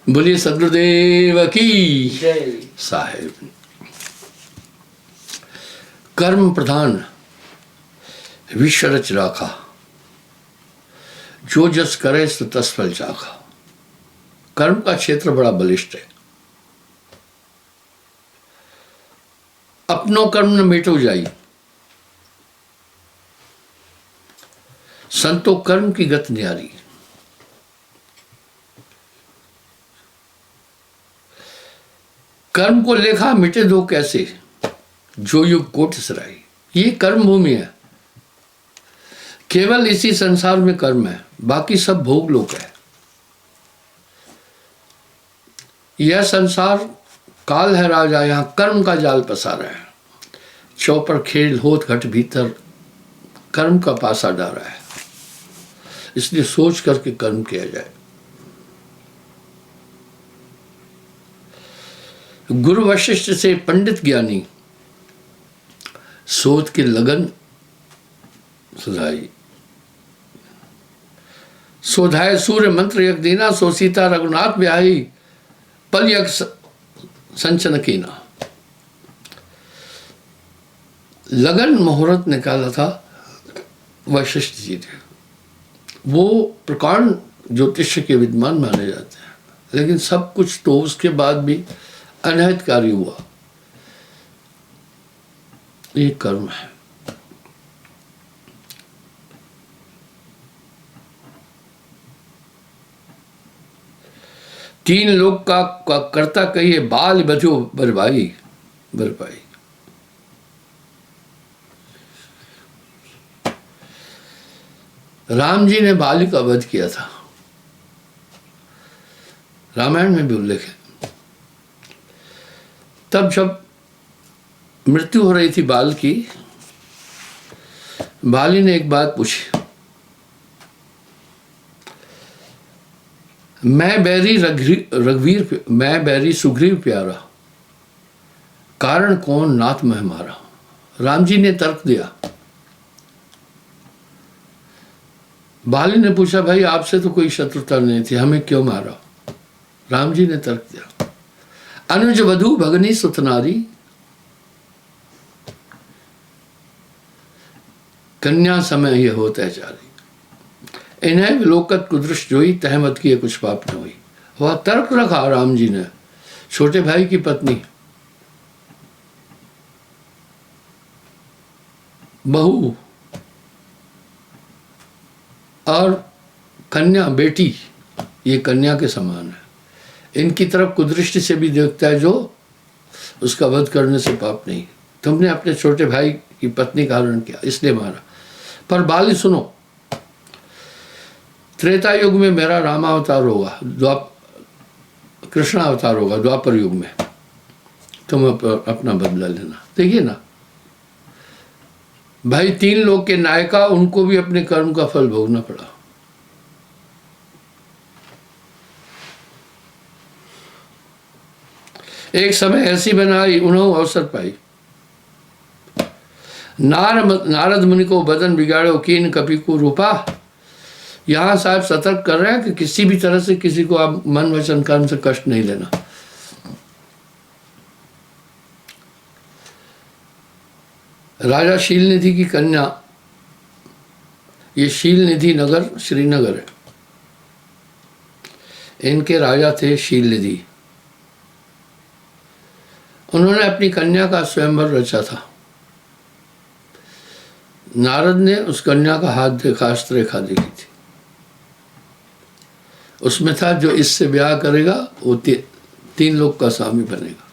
बोलिए सदगुरुदेव की जय। साहेब। कर्म प्रधान विश्व रच राखा, जो जस करे सो तस फल चाखा। कर्म का क्षेत्र बड़ा बलिष्ठ है। अपनो कर्म न मिटो जाई, संतो कर्म की गत न्यारी। कर्म को लेखा मिटे दो कैसे, जो युग कोट सराई। ये कर्म भूमि है। केवल इसी संसार में कर्म है, बाकी सब भोग लोक है। यह संसार काल है राजा, यहां कर्म का जाल पसारा है। चौपर खेल होत घट भीतर, कर्म का पासा डारा है। इसलिए सोच करके कर्म किया जाए। गुरु वशिष्ठ से पंडित ज्ञानी, सोच के लगन सुधाई। सोधाए सूर्य मंत्र यज्ञ दीना, सो सीता रघुनाथ ब्याही, पल यज्ञ संचन कीना। लगन मुहूर्त निकाला था वशिष्ठ जी ने। वो प्रकांड ज्योतिष के विद्वान माने जाते हैं, लेकिन सब कुछ तो उसके बाद भी अनहितकारी हुआ। ये कर्म है। तीन लोग का कर्ता कहिए, बाल बजो बरबाई बरपाई। राम जी ने बाली का वध किया था, रामायण में भी उल्लेख है। तब जब मृत्यु हो रही थी बाल की, बाली ने एक बात पूछी, मैं बैरी रघुवीर, मैं बैरी सुग्रीव प्यारा, कारण कौन नाथ में हमारा। राम जी ने तर्क दिया। बाली ने पूछा, भाई आपसे तो कोई शत्रुता नहीं थी, हमें क्यों मारा। राम जी ने तर्क दिया, अनुज वधु भगनी सुतनारी, कन्या समय ये होता है चारी। इन्हें विलोकत कुदृश जोई, तहमत किए कुछ पाप न हुई। वह तर्क रखा राम जी ने। छोटे भाई की पत्नी, बहू और कन्या बेटी, ये कन्या के समान है। इनकी तरफ कुदृष्टि से भी देखता है जो उसका वध करने से पाप नहीं। तुमने अपने छोटे भाई की पत्नी का हरण किया, इसलिए मारा। पर बाली सुनो, त्रेता युग में मेरा रामावतार होगा, कृष्ण अवतार होगा द्वापर युग में, तुम अपना बदला लेना। देखिए ना भाई, तीन लोग के नायका, उनको भी अपने कर्म का फल भोगना पड़ा। एक समय ऐसी बनाई, उन्होंने अवसर पाई। नारद मुनि को बदन बिगाड़ो, कीन कपि को रूपा। यहां साहब सतर्क कर रहे हैं कि किसी भी तरह से किसी को आप मन वचन कर्म से कष्ट नहीं लेना। राजा शीलनिधि की कन्या, ये शीलनिधि नगर श्रीनगर है, इनके राजा थे शीलनिधि। उन्होंने अपनी कन्या का स्वयंवर रचा था। नारद ने उस कन्या का हाथ देखा, हस्तरेखा देखी थी। उसमें था, जो इससे ब्याह करेगा वो तीन लोग का स्वामी बनेगा।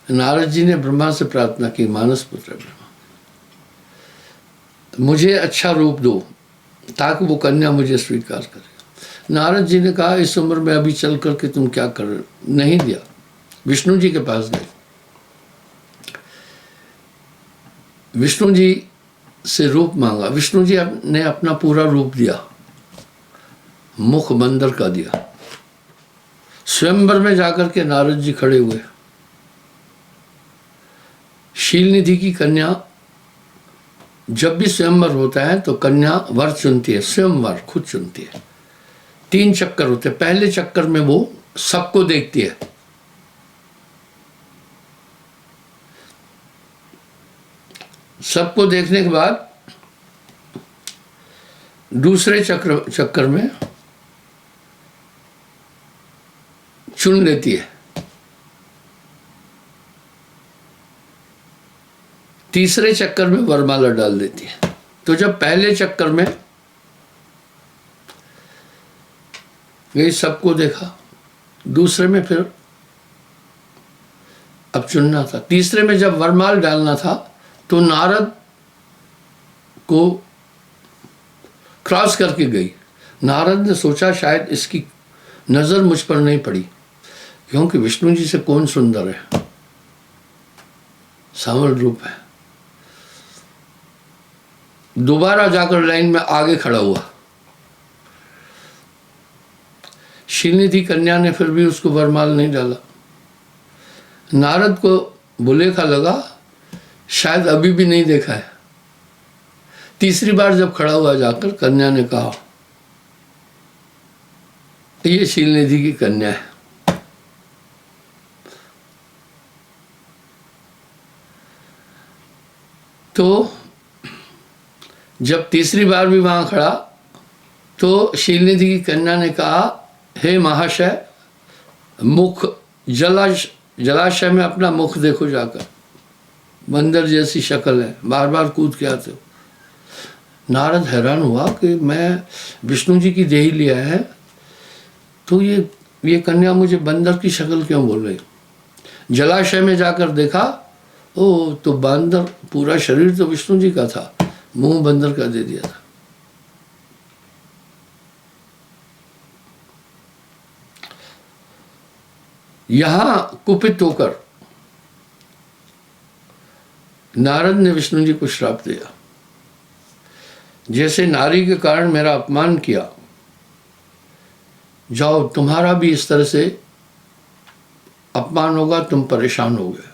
नारद जी ने ब्रह्मा से प्रार्थना की, मानस पुत्र ब्रह्मा, मुझे अच्छा रूप दो ताकि वो कन्या मुझे स्वीकार करे। नारद जी ने कहा, इस उम्र में अभी चल करके तुम क्या कर रहे हो। नहीं दिया। विष्णु जी के पास गए, विष्णु जी से रूप मांगा। विष्णु जी ने अपना पूरा रूप दिया, मुख बंदर का दिया। स्वयंवर में जाकर के नारद जी खड़े हुए। शीलनिधि की कन्या, जब भी स्वयंवर होता है तो कन्या वर चुनती है, स्वयंवर खुद चुनती है। 3 चक्कर होते हैं। पहले चक्कर में वो सबको देखती है, सबको देखने के बाद दूसरे चक्कर में चुन लेती है, तीसरे चक्कर में वरमाला डाल देती है। तो जब पहले चक्कर में ये सबको देखा, दूसरे में फिर अब चुनना था, तीसरे में जब वरमाल डालना था तो नारद को क्रॉस करके गई। नारद ने सोचा शायद इसकी नजर मुझ पर नहीं पड़ी, क्योंकि विष्णु जी से कौन सुंदर है, सांवल रूप है। दोबारा जाकर लाइन में आगे खड़ा हुआ। शीलनिधि कन्या ने फिर भी उसको वरमाल नहीं डाला। नारद को भुलेखा लगा, शायद अभी भी नहीं देखा है। तीसरी बार जब खड़ा हुआ जाकर, कन्या ने कहा ये शीलनिधि की कन्या है। तो जब तीसरी बार भी वहां खड़ा तो शीलनिधि की कन्या ने कहा, हे महाशय, मुख जलाशय में अपना मुख देखो जाकर, बंदर जैसी शक्ल है, बार बार कूद के आते हो। नारद हैरान हुआ कि मैं विष्णु जी की देही लिया है, तो ये कन्या मुझे बंदर की शक्ल क्यों बोल रही। जलाशय में जाकर देखा, ओ तो बंदर, पूरा शरीर तो विष्णु जी का था, मुंह बंदर का दे दिया था। यहां कुपित होकर नारद ने विष्णु जी को श्राप दिया, जैसे नारी के कारण मेरा अपमान किया, जाओ तुम्हारा भी इस तरह से अपमान होगा, तुम परेशान हो गए।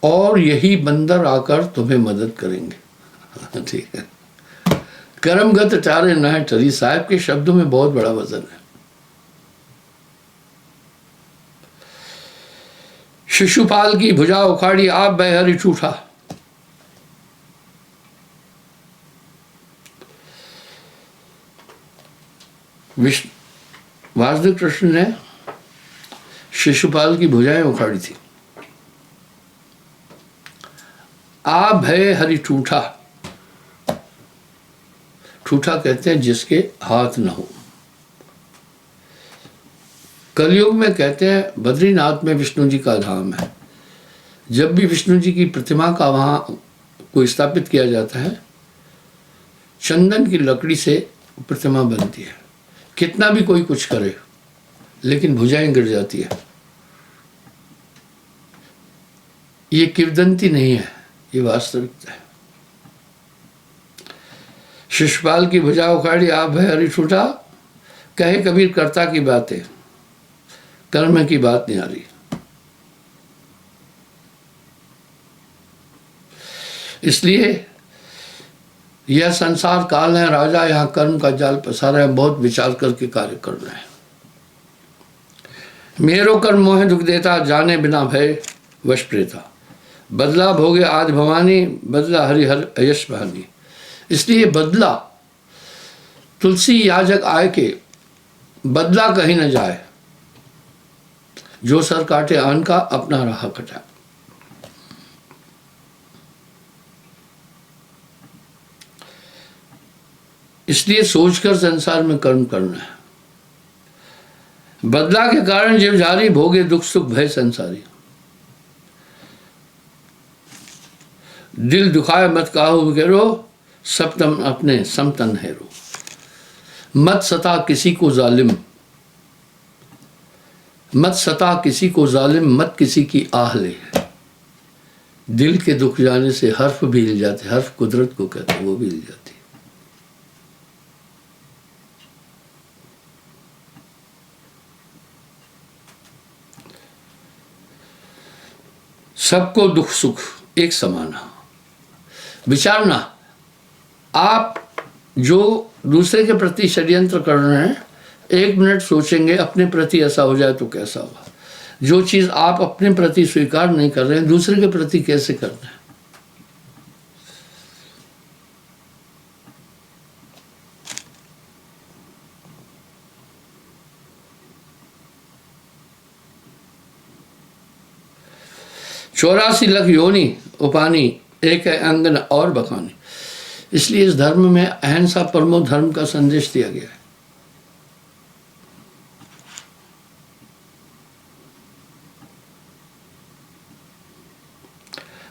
और यही बंदर आकर तुम्हें मदद करेंगे। ठीक है, कर्मगत चारे न टरी, साहब के शब्दों में बहुत बड़ा वजन है। शिशुपाल की भुजा उखाड़ी, आप बहरी ठूठा। वासुदेव कृष्ण ने शिशुपाल की भुजाएं उखाड़ी थी। आ भय हरि ठूठा, ठूठा कहते हैं जिसके हाथ न हो। कलयुग में कहते हैं बद्रीनाथ में विष्णु जी का धाम है। जब भी विष्णु जी की प्रतिमा का वहां को स्थापित किया जाता है, चंदन की लकड़ी से प्रतिमा बनती है। कितना भी कोई कुछ करे, लेकिन भुजाएं गिर जाती है। ये किंवदंती नहीं है, ये वास्तविकता है। शिशुपाल की भुजा उखाड़ी, आप भय हरि ठूठा। कहे कबीर कर्ता की बातें, कर्म की बात नहीं आ रही। इसलिए यह संसार काल है राजा, यहाँ कर्म का जाल पसारा है, बहुत विचार करके कार्य करना है। मेरो कर्म मोह दुख देता, जाने बिना भय वश प्रेता। बदला भोगे आज भवानी, बदला हरिहर यश बहानी। इसलिए बदला, तुलसी याजक आए के बदला कहीं न जाए, जो सर काटे आन का, अपना राह कटा। इसलिए सोचकर संसार में कर्म करना है। बदला के कारण जीव जारी, भोगे दुख सुख भय संसारी। दिल दुखाए मत काहू घेरो, सप्तम अपने समतन हेरो। मत सता किसी को जालिम, मत सता किसी को जालिम, मत किसी की आह ले। दिल के दुख जाने से हर्फ भी हिल जाते, हर्फ कुदरत को कहते हैं, वो भी हिल जाती है। सबको दुख सुख एक समान। विचारना, आप जो दूसरे के प्रति षड्यंत्र कर रहे हैं, 1 मिनट सोचेंगे अपने प्रति ऐसा हो जाए तो कैसा होगा। जो चीज़ आप अपने प्रति स्वीकार नहीं कर रहे हैं, दूसरे के प्रति कैसे करना है। चौरासी लाख योनि उपानी, एक है अंगन और बखानी। इसलिए इस धर्म में अहिंसा परमो धर्म का संदेश दिया गया है।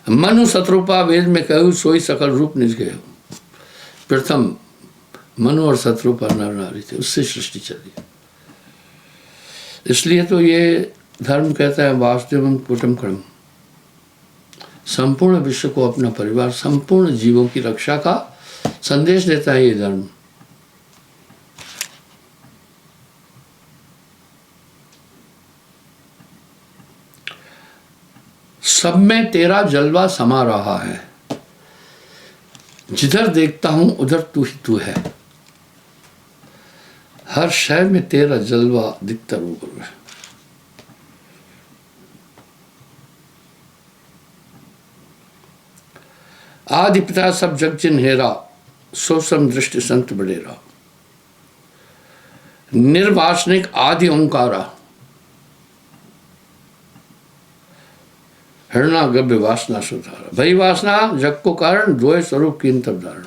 मनु शत्रुपा वेद में कहूँ सोई सकल रूप निज गए। प्रथम मनु और शत्रुपा नर नारी थे, उससे सृष्टि चली। इसलिए तो ये धर्म कहता है वासुदेवम कुटुम्बकम्, संपूर्ण विश्व को अपना परिवार, संपूर्ण जीवों की रक्षा का संदेश देता है ये धर्म। सब में तेरा जलवा समा रहा है, जिधर देखता हूं उधर तू ही तू है। हर शहर में तेरा जलवा दिखता रूबरू है। आदि पिता सब जग जिन हेरा, सो सम दृष्टि संत बडेरा। निर्वासनिक आदि ओंकारा, हरणा गभ्य वासना सुधारा। भई वासना जग को कारण, द्वय स्वरूप की तब धारण।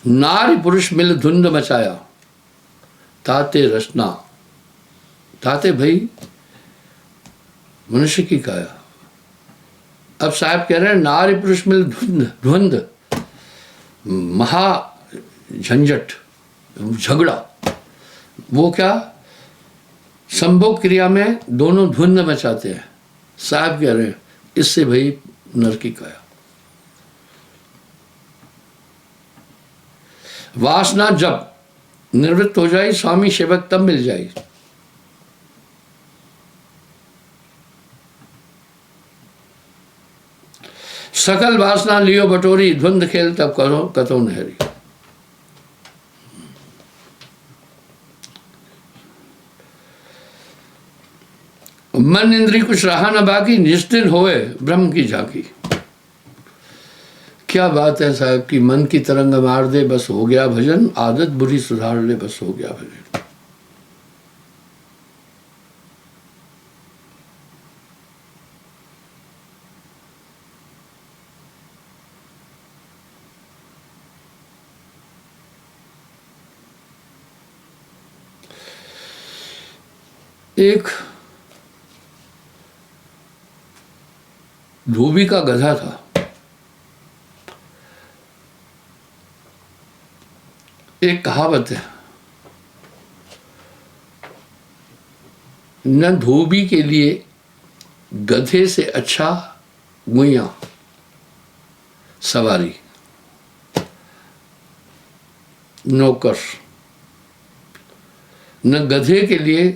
नारी पुरुष मिल धुंध मचाया, ताते रचना। ताते भई मनुष्य की काया। अब साहब कह रहे हैं नारी पुरुष मिल धुंध, महा झंझट, झगड़ा। वो क्या, संभोग क्रिया में दोनों धुंध मचाते हैं। साहब कह रहे हैं इससे भाई नर की काया। वासना जब निवृत्त हो जाए, स्वामी सेवक तब मिल जाए। सकल वासना लियो बटोरी, धुंध खेल तब करो कतो नहरी। मन इंद्री कुछ रहा न बाकी, निश्चित होए ब्रह्म की झांकी। क्या बात है साहब कि मन की तरंग मार दे बस हो गया भजन, आदत बुरी सुधार ले बस हो गया भजन। एक धोबी का गधा था। एक कहावत है, न धोबी के लिए गधे से अच्छा गुइया सवारी, नौकर। न गधे के लिए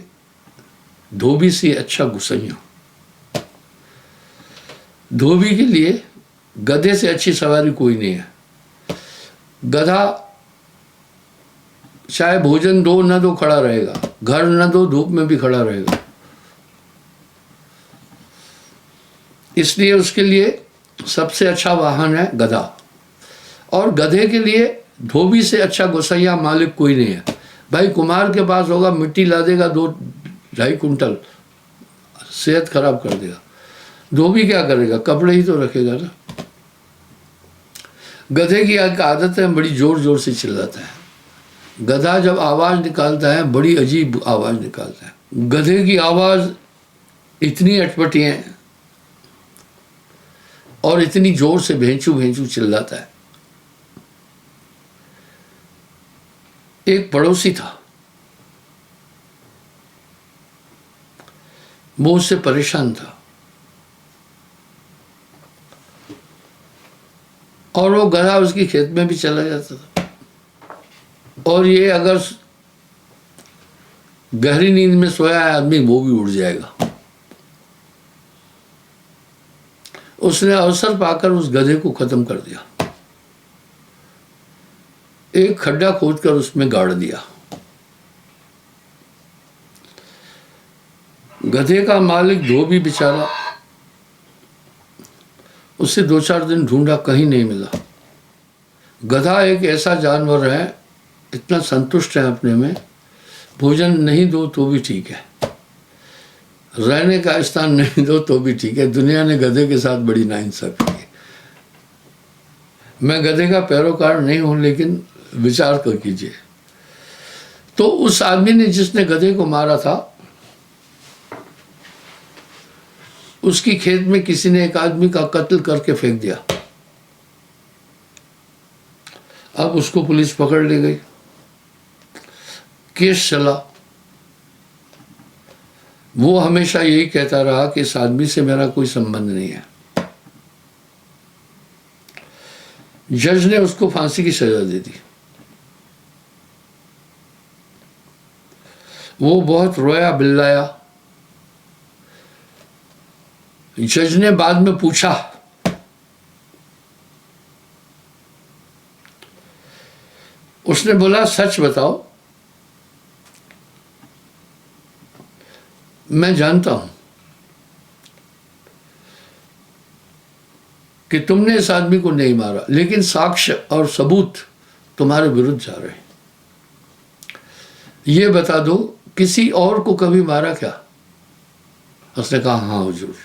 धोबी से अच्छा गुसैया। धोबी के लिए गधे से अच्छी सवारी कोई नहीं है। गधा चाहे भोजन दो न दो खड़ा रहेगा, घर न दो धूप में भी खड़ा रहेगा। इसलिए उसके लिए सबसे अच्छा वाहन है गधा। और गधे के लिए धोबी से अच्छा गोसैया मालिक कोई नहीं है। भाई कुम्हार के पास होगा, मिट्टी ला देगा 2-2.5 कुंटल, सेहत खराब कर देगा। धोबी क्या करेगा, कपड़े ही तो रखेगा ना। गधे की आदत है, बड़ी जोर जोर से चिल्लाता है। गधा जब आवाज निकालता है बड़ी अजीब आवाज निकालता है। गधे की आवाज इतनी अटपटी है और इतनी जोर से भेंचू भेंचू चिल्लाता है। एक पड़ोसी था, वो उससे परेशान था और वो गधा उसकी खेत में भी चला जाता था। और ये अगर गहरी नींद में सोया है आदमी, वो भी उड़ जाएगा। उसने अवसर पाकर उस गधे को खत्म कर दिया। एक खड्डा खोदकर उसमें गाड़ दिया। गधे का मालिक धोबी बेचारा, उसे 2-4 दिन ढूंढा, कहीं नहीं मिला। गधा एक ऐसा जानवर है, इतना संतुष्ट है अपने में, भोजन नहीं दो तो भी ठीक है, रहने का स्थान नहीं दो तो भी ठीक है। दुनिया ने गधे के साथ बड़ी नाइंसाफी की। मैं गधे का पैरोकार नहीं हूं, लेकिन विचार कर कीजिए। तो उस आदमी ने जिसने गधे को मारा था, उसकी खेत में किसी ने एक आदमी का कत्ल करके फेंक दिया। अब उसको पुलिस पकड़ ले गई, केस चला। वो हमेशा यही कहता रहा कि इस आदमी से मेरा कोई संबंध नहीं है। जज ने उसको फांसी की सजा दे दी। वो बहुत रोया बिल्लाया। जज ने बाद में पूछा, उसने बोला सच बताओ, मैं जानता हूं कि तुमने इस आदमी को नहीं मारा, लेकिन साक्ष्य और सबूत तुम्हारे विरुद्ध जा रहे हैं। ये बता दो, किसी और को कभी मारा क्या? उसने कहा हाँ हुजूर,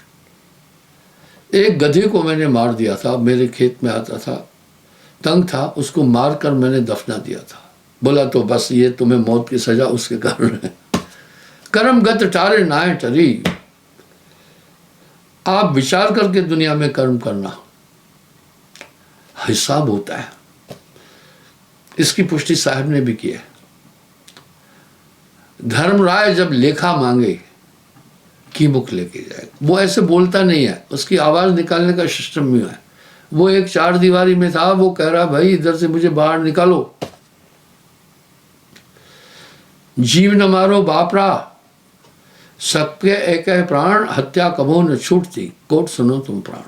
एक गधे को मैंने मार दिया था, मेरे खेत में आता था, तंग था, उसको मारकर मैंने दफना दिया था। बोला तो बस ये तुम्हें मौत की सजा उसके कारण है। कर्मगत टारे नाए टरी। आप विचार करके दुनिया में कर्म करना, हिसाब होता है। इसकी पुष्टि साहब ने भी की है। धर्मराय जब लेखा मांगे की मुख लेके जाए। वो ऐसे बोलता नहीं है, उसकी आवाज निकालने का सिस्टम भी है। वो एक 4 दीवारी में था, वो कह रहा भाई इधर से मुझे बाहर निकालो, जीव न मारो बापरा, सबके एक है प्राण, हत्या कबो न छूटती, कोट सुनो तुम प्राण।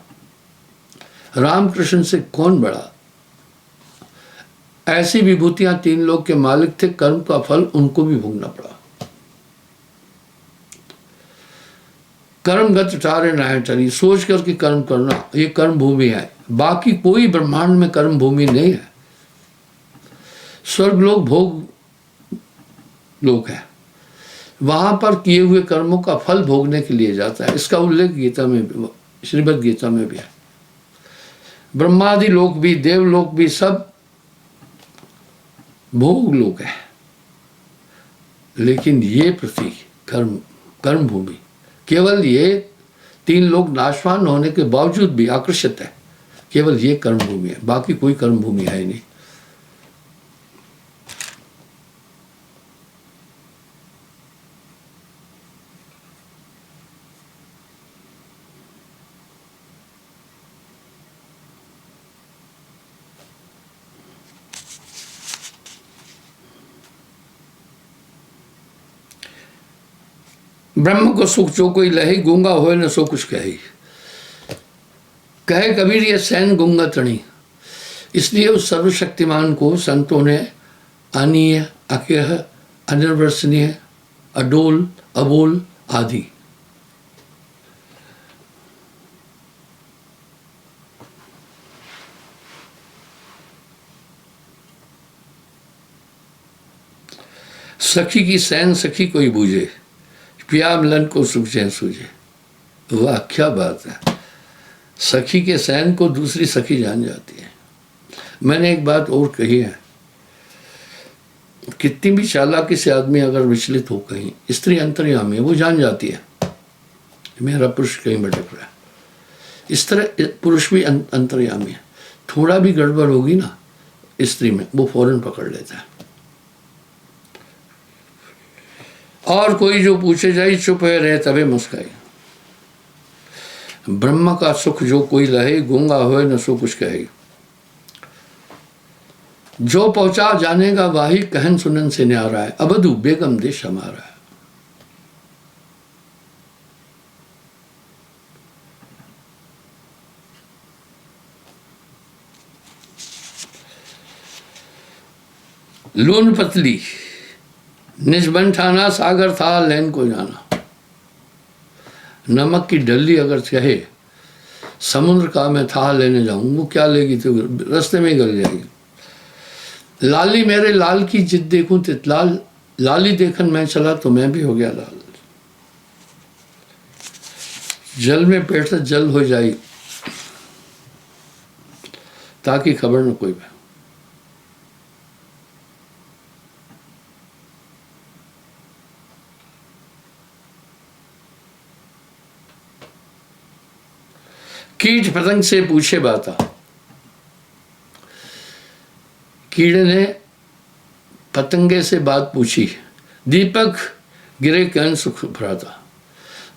रामकृष्ण से कौन बड़ा? ऐसी विभूतियां 3 लोग के मालिक थे, कर्म का फल उनको भी भोगना पड़ा। कर्मगत टारे नाय टरी, सोच करके कर्म करना, ये कर्म भूमि है। बाकी कोई ब्रह्मांड में कर्म भूमि नहीं है। स्वर्ग लोग भोग लोग है, वहां पर किए हुए कर्मों का फल भोगने के लिए जाता है। इसका उल्लेख गीता में, श्रीमद् गीता में भी है। ब्रह्मादि लोक भी, देवलोक भी, सब भोग लोग है। लेकिन ये पृथ्वी कर्म भूमि, केवल ये 3 लोग नाशवान होने के बावजूद भी आकर्षित है, केवल ये कर्म भूमि है, बाकी कोई कर्म भूमि है ही नहीं। ब्रह्म को सुख जो कोई लही, गूंगा होए न सो कुछ कही। कहे कबीर ये सैन गूंगा तणी। इसलिए उस सर्वशक्तिमान को संतों ने अनीय, अकेह, अनिर्वचनीय, अडोल, अबोल आदि सखी की सैन सखी कोई बूझे, पिया मिलन को सुख चैन सूझे। वाह क्या बात है, सखी के सैन को दूसरी सखी जान जाती है। मैंने एक बात और कही है, कितनी भी चालाकी से आदमी अगर विचलित हो कहीं, स्त्री अंतर्यामी है, वो जान जाती है मेरा पुरुष कहीं भटक रहा है। इस तरह पुरुष भी अंतर्यामी है। थोड़ा भी गड़बड़ होगी ना स्त्री में, वो फौरन पकड़ लेता है। और कोई जो पूछे जाए चुप है रहे तबे मुस्काई। ब्रह्म का सुख जो कोई लहे, गूंगा होए न सो कुछ कहे। जो पहुंचा जानेगा वाही, कहन सुनन से न्यारा है, अबधु बेगम देश हमारा है। लून पतली निज बन ठाना, सागर था लैन को जाना। नमक की डल्ली अगर कहे समुद्र का मैं था लेने जाऊं, वो क्या लेगी, तो रास्ते में ही गल जाएगी। लाली मेरे लाल की जिद देखूं तित लाल, लाली देखन मैं चला तो मैं भी हो गया लाल। जल में पेट जल हो जाई, ताकि खबर न कोई है। कीट पतंग से पूछे बाता, कीड़े ने पतंगे से बात पूछी। दीपक गिरे कैन सुख भराता,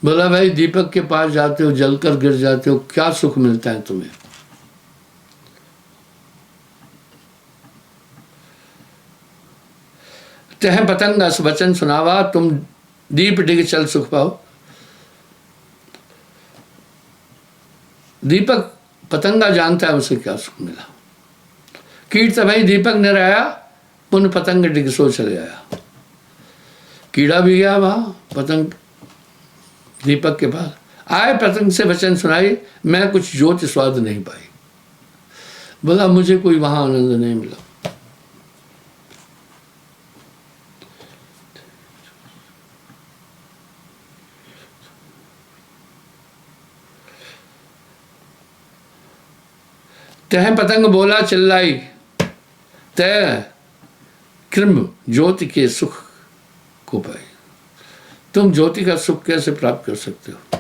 बोला भाई दीपक के पास जाते हो जलकर गिर जाते हो, क्या सुख मिलता है तुम्हें। तह पतंग अस वचन सुनावा, तुम दीप डिग चल सुख पाओ। दीपक पतंगा जानता है उसे क्या सुख मिला। कीट तो भाई दीपक ने रहा, पुन पतंग डिग सो चले आया। कीड़ा भी गया वहां पतंग दीपक के पास आए, पतंग से वचन सुनाई, मैं कुछ ज्योति स्वाद नहीं पाई। बोला मुझे कोई वहां आनंद नहीं मिला। तह पतंग बोला चिल्लाई, तय कृम ज्योति के सुख को पाई। तुम ज्योति का सुख कैसे प्राप्त कर सकते हो।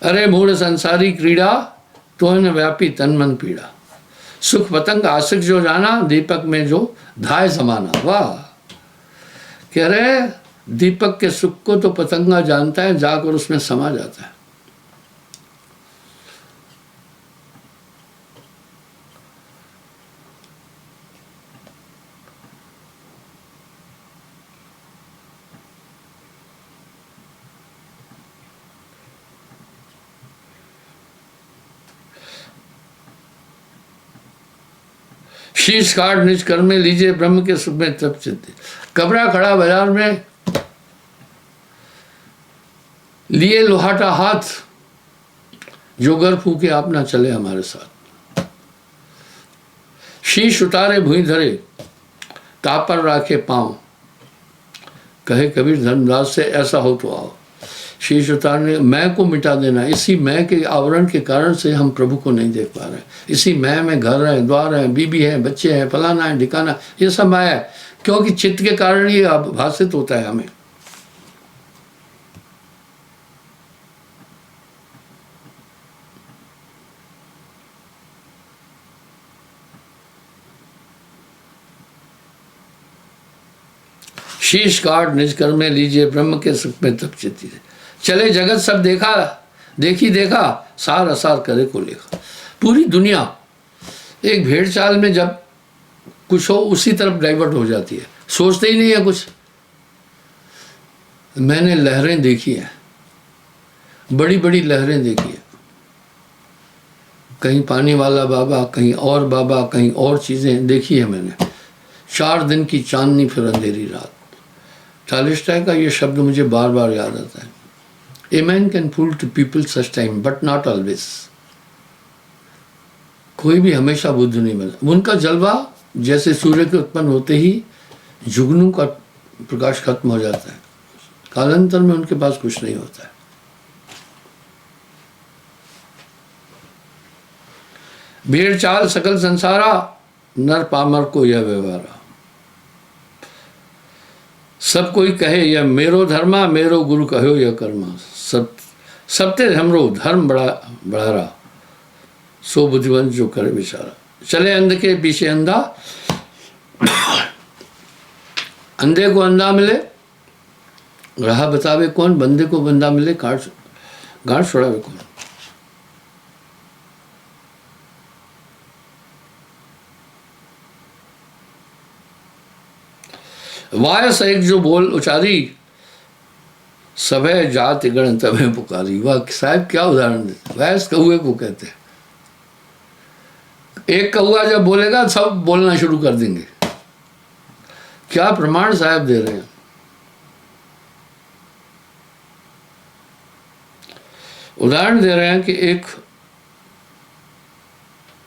अरे मूढ़ संसारी क्रीड़ा, तो न व्यापी तन मन पीड़ा। सुख पतंग आशिक जो जाना, दीपक में जो धाय समाना। वाह, कह रहे दीपक के सुख को तो पतंगा जानता है, जाकर उसमें समा जाता है। शीश काट निज कर में लीजिए ब्रह्म के सुख में तप चित्ते। कबरा खड़ा बाजार में लिए लोहाटा हाथ, जो गर फूके आप ना चले हमारे साथ। शीश उतारे भुई धरे, तापर राखे पांव। कहे कबीर धर्मदास से ऐसा हो तो आओ। शीश उतारने, मैं को मिटा देना। इसी मैं के आवरण के कारण से हम प्रभु को नहीं देख पा रहे। इसी मैं में घर है, द्वार है, बीबी है, बच्चे हैं, फलाना है, ठिकाना, ये सब माया है। क्योंकि चित्त के कारण ये भाषित होता है हमें। शीश काट निज कर में लीजिए ब्रह्म के सुख में तप चित्ती। चले जगत सब देखा, देखी देखा, सार असार करे को लेखा। पूरी दुनिया एक भेड़ चाल में जब कुछ हो उसी तरफ डाइवर्ट हो जाती है, सोचते ही नहीं है कुछ। मैंने लहरें देखी हैं, बड़ी बड़ी लहरें देखी हैं। कहीं पानी वाला बाबा, कहीं और बाबा, कहीं और चीज़ें देखी है मैंने। 4 दिन की चांदनी फिर अंधेरी रात। टालिस्टाय का ये शब्द मुझे बार बार याद आता है। A man can fool to people such time, but not always. कोई भी हमेशा बुद्ध नहीं बना। उनका जलवा जैसे सूर्य के उत्पन्न होते ही जुगनू का प्रकाश खत्म हो जाता है, कालांतर में उनके पास कुछ नहीं होता है। भेड़ चाल सकल संसारा, नर पामर को यह व्यवहारा। सब कोई कहे यह मेरो धर्मा, मेरो गुरु कहो यह कर्मा। सबते हमरो धर्म बढ़ारा, सो बुद्धिवंत जो करे बेचारा। चले अंध के पीछे अंधा, अंधे को अंधा मिले, राह बतावे कौन। बंदे को बंदा मिले, गांठ छोड़ावे कौन। वायस एक जो बोल उचारी, सभे जात गण तभे पुकारी। वाह साहब क्या उदाहरण देते। वायस कौए को कहते हैं। एक कौआ जब बोलेगा सब बोलना शुरू कर देंगे। क्या प्रमाण साहब दे रहे हैं। उदाहरण दे रहे हैं कि एक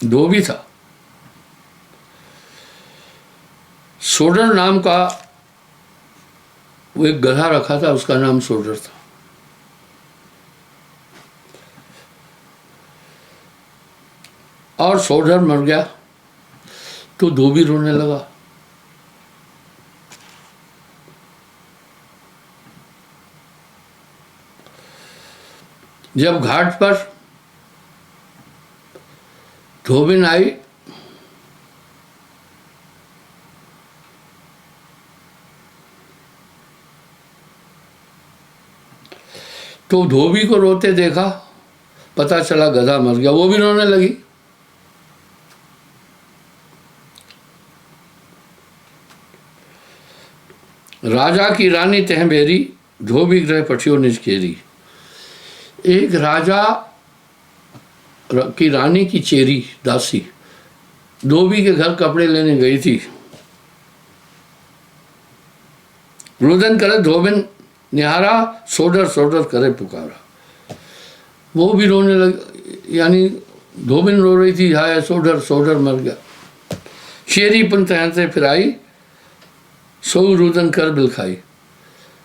धोबी था, सोडर नाम का, वो एक गधा रखा था, उसका नाम सोडर था। और सोडर मर गया तो धोबी रोने लगा। जब घाट पर धोबिन आई तो धोबी को रोते देखा, पता चला गधा मर गया, वो भी रोने लगी। राजा की रानी तह बेरी, धोबी ग्रह पठियो निज केरी। एक राजा की रानी की चेरी दासी धोबी के घर कपड़े लेने गई थी। रुदन करे धोबिन निहारा, सोडर सोडर करे पुकारा। वो भी रोने लग, यानी धोबिन रो रही थी, हाय सोडर सोडर मर गया। शेरी पुन तहते फिर आई, सो रुदन कर बिल खाई।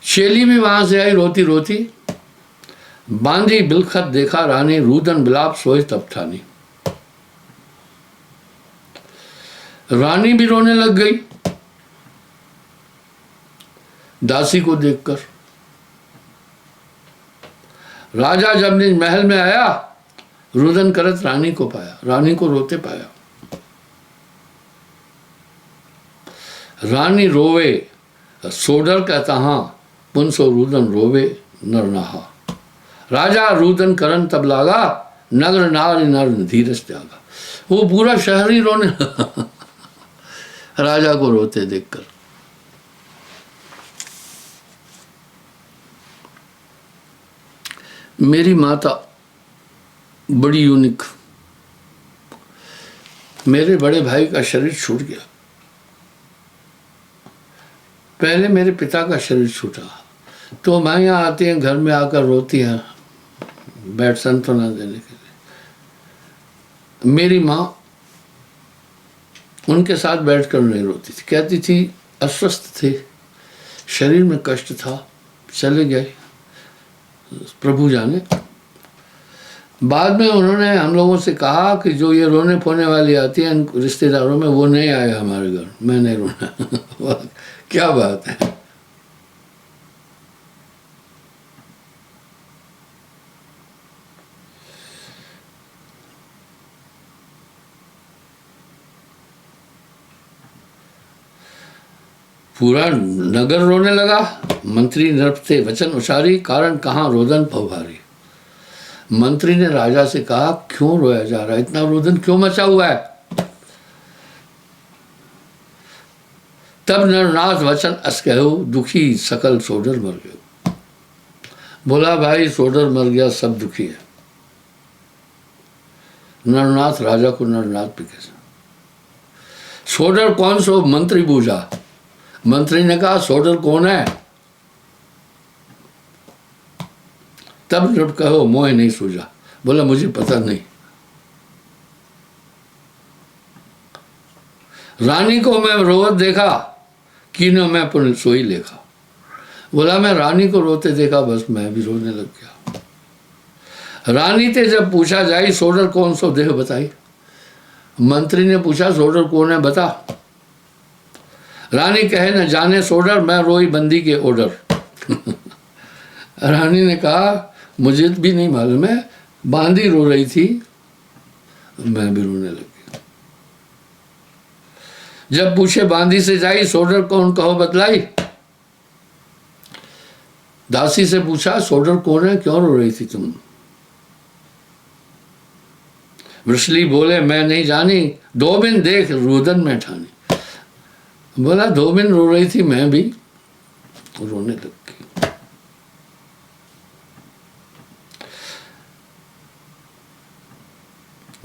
शेली भी वहां से आई रोती रोती, बांधी बिलखत देखा रानी, रुदन बिलाप सोए तब ठानी। रानी भी रोने लग गई दासी को देखकर। राजा जब निज महल में आया, रुदन करत रानी को पाया, रानी को रोते पाया। रानी रोवे सोडर कहता हाँ, पुनसो रुदन रोवे नरनाहा। राजा रुदन करन तब लागा, नगर नार नर धीरज त्यागा। वो पूरा शहर ही रोने राजा को रोते देखकर। मेरी माता बड़ी यूनिक, मेरे बड़े भाई का शरीर छूट गया, पहले मेरे पिता का शरीर छूटा, तो मैं यहाँ आती हैं, घर में आकर रोती हैं, बैठ सांत्वना देने के लिए। मेरी माँ उनके साथ बैठकर नहीं रोती थी, कहती थी अस्वस्थ थे, शरीर में कष्ट था, चले गए, प्रभु जाने। बाद में उन्होंने हम लोगों से कहा कि जो ये रोने फोने वाली आती है रिश्तेदारों में, वो नहीं आए हमारे घर, मैं नहीं रोना। क्या बात है। पूरा नगर रोने लगा। मंत्री नृपते वचन उचारी, कारण कहाँ रोदन पवारी। मंत्री ने राजा से कहा क्यों रोया जा रहा है, इतना रोदन क्यों मचा हुआ है। तब नरनाथ वचन अस कहो, दुखी सकल सोडर मर गयो। बोला भाई सोडर मर गया, सब दुखी है। नरनाथ राजा को नरनाथ भी कैसा, सोडर कौन सो मंत्री बूझा। मंत्री ने कहा सोडर कौन है। तब नृप कहो मोह नहीं सूझा। बोला मुझे पता नहीं। रानी को मैं रोवत देखा, कीनो मैं पुन सोई लेखा। बोला मैं रानी को रोते देखा, बस मैं भी रोने लग गया। रानी ते जब पूछा जाई, सोडर कौन सो देह बताई। मंत्री ने पूछा सोडर कौन है बता। रानी कहे न जाने सोडर, मैं रोई बंदी के ओडर। रानी ने कहा मुझे भी नहीं मालूम है, बांदी रो रही थी, मैं भी रोने लगी। जब पूछे बांदी से जाई, सोडर कौन कहो बतलाई। दासी से पूछा सोडर कौन है, क्यों रो रही थी तुम। वृषली बोले मैं नहीं जानी, धोबिन देख रुदन में ठानी। बोला धोबिन रो रही थी, मैं भी रोने लग गई।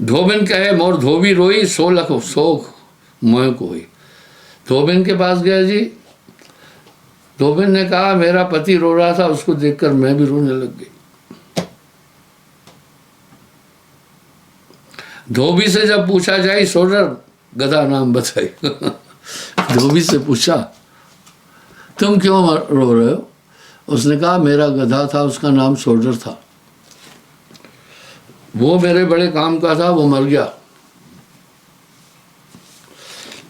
धोबिन कहे मोर धोबी रोई, 16 सोख मोह को हुई। धोबिन के पास गया जी, धोबिन ने कहा मेरा पति रो रहा था, उसको देखकर मैं भी रोने लग गई। धोबी से जब पूछा जाए सोल्डर, गधा नाम बताई। धोबी से पूछा तुम क्यों रो रहे हो? उसने कहा मेरा गधा था, उसका नाम सोल्डर था, वो मेरे बड़े काम का था, वो मर गया,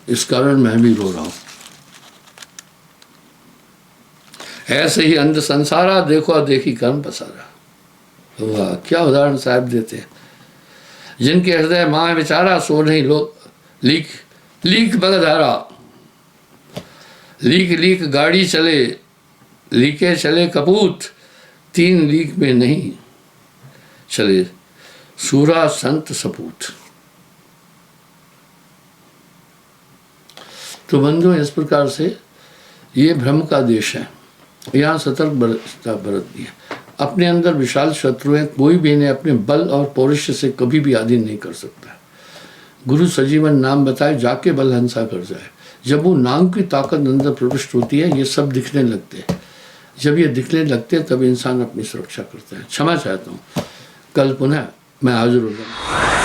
इस कारण मैं भी रो रहा हूं। ऐसे ही अंध संसारा, देखो देखी कर्म पसारा। वाह, क्या उदाहरण साहब देते हैं। जिनके हृदय मां बेचारा, सो नहीं लोग लीक लीक बगधारा। लीक लीक गाड़ी चले, लीके चले कपूत, 3 लीक में नहीं चले सूरा संत सपूत। तो बंधुओं, इस प्रकार से ये भ्रम का देश है, यहाँ सतर्क बरतनी है। अपने अंदर विशाल शत्रु है, कोई भी इन्हें अपने बल और पौरुष से कभी भी अधीन नहीं कर सकता। गुरु सजीवन नाम बताए, जाके बल हंसा कर जाए। जब वो नाम की ताकत अंदर प्रविष्ट होती है, ये सब दिखने लगते हैं। जब ये दिखने लगते हैं तब इंसान अपनी सुरक्षा करता है। क्षमा चाहता हूँ, कल पुनः मैं हाजिर हो जाऊँ।